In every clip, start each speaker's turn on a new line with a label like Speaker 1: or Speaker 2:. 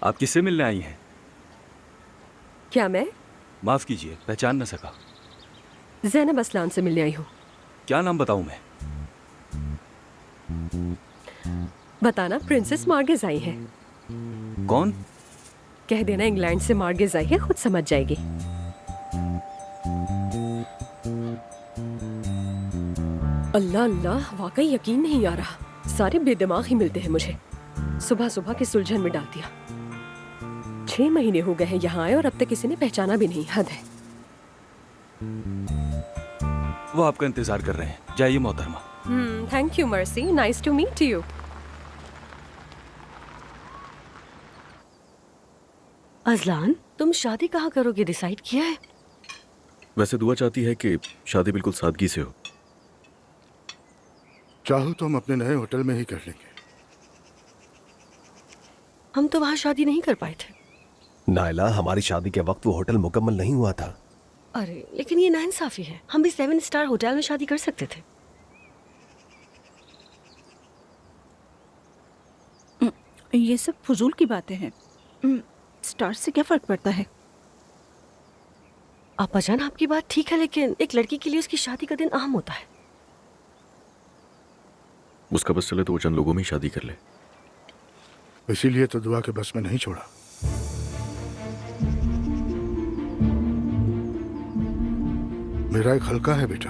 Speaker 1: आप किससे मिलने आई हैं?
Speaker 2: क्या मैं
Speaker 1: माफ कीजिए, पहचान न सका।
Speaker 2: ज़ैनब असलान से मिलने आई हूँ।
Speaker 1: क्या नाम बताऊं मैं?
Speaker 2: बताना, प्रिंसेस मार्गेज आई है।
Speaker 1: कौन?
Speaker 2: कह देना इंग्लैंड से मार्गेज आई है, खुद समझ जाएगी। अल्लाह अल्लाह, वाकई यकीन नहीं आ रहा। सारे बेदिमाग ही मिलते हैं मुझे। सुबह सुबह के सुलझन में डाल दिया। 6 महीने हो गए हैं यहाँ आए और अब तक किसी ने पहचाना भी नहीं। हद है।
Speaker 1: वो आपका इंतजार कर रहे हैं। जाइए मोहतरमा।
Speaker 2: Thank you Mercy, nice to meet you. Ajlan, तुम शादी कहाँ करोगे, डिसाइड किया है?
Speaker 3: वैसे दुआ चाहती है कि शादी बिल्कुल सादगी से हो।
Speaker 4: चाहो तो हम अपने नए होटल में ही कर लेंगे।
Speaker 2: हम तो वहाँ शादी नहीं कर पाए थे।
Speaker 5: नायला, हमारी शादी के वक्त वो होटल मुकम्मल नहीं हुआ था।
Speaker 2: अरे लेकिन ये नाइंसाफी है। हम भी 7 स्टार होटल में शादी कर सकते थे।
Speaker 6: ये सब फजूल की बातें हैं। स्टार से क्या फर्क पड़ता है?
Speaker 2: आपा जान, आपकी बात ठीक है, लेकिन एक लड़की के लिए उसकी शादी का दिन अहम होता है।
Speaker 3: उसका बस चले तो वो चंद लोगों में ही शादी कर ले।
Speaker 4: इसीलिए तो दुआ के बस में नहीं छोड़ा। मेरा एक हल्का है बेटा,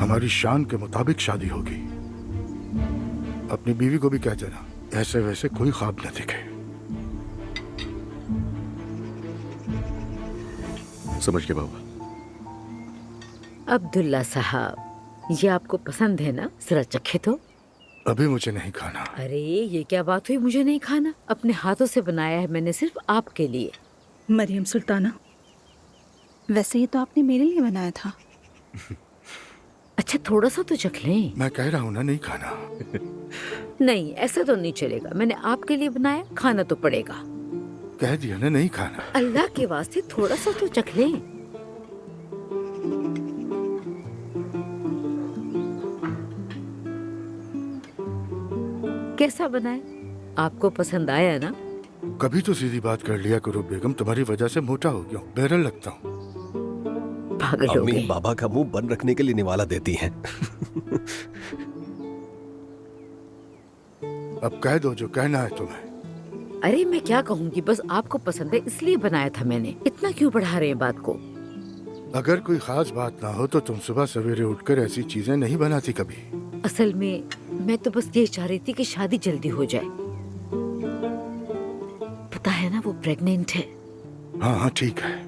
Speaker 4: हमारी शान के मुताबिक शादी होगी। अपनी बीवी को भी कह देना ऐसे वैसे कोई ख्वाब न देखे।
Speaker 3: समझ गए बाबा।
Speaker 7: अब्दुल्ला साहब, ये आपको पसंद है ना? जरा चखे तो।
Speaker 4: अभी मुझे नहीं खाना।
Speaker 7: अरे ये क्या बात हुई, मुझे नहीं खाना? अपने हाथों से बनाया है मैंने, सिर्फ आपके लिए।
Speaker 6: मरियम सुल्ताना, वैसे ये तो आपने मेरे लिए बनाया था।
Speaker 7: अच्छा थोड़ा सा तो चख लें।
Speaker 4: मैं कह रहा हूँ ना, नहीं खाना।
Speaker 7: नहीं ऐसा तो नहीं चलेगा, मैंने आपके लिए बनाया, खाना तो पड़ेगा।
Speaker 4: कह दिया ना, नहीं खाना।
Speaker 7: अल्लाह के वास्ते थोड़ा सा तो चख लें। कैसा बनाए? आपको पसंद आया ना?
Speaker 4: कभी तो सीधी बात कर लिया करो बेगम, तुम्हारी वजह से मोटा हो गया हूँ, बहरल लगता हूँ।
Speaker 7: पागल हो
Speaker 5: अम्मी
Speaker 7: गए।
Speaker 5: बाबा का मुंह बंद रखने के लिए निवाला देती हैं।
Speaker 4: अब कह दो जो कहना है तुम्हें।
Speaker 7: अरे मैं क्या कहूँगी, बस आपको पसंद है इसलिए बनाया था मैंने। इतना क्यों बढ़ा रहे हैं बात को?
Speaker 4: अगर कोई खास बात ना हो तो तुम सुबह सवेरे उठकर ऐसी चीजें नहीं बनाती कभी।
Speaker 7: असल में मैं तो बस ये चाह रही थी कि शादी जल्दी हो जाए। पता है ना वो प्रेग्नेंट है।
Speaker 4: हाँ हाँ ठीक है।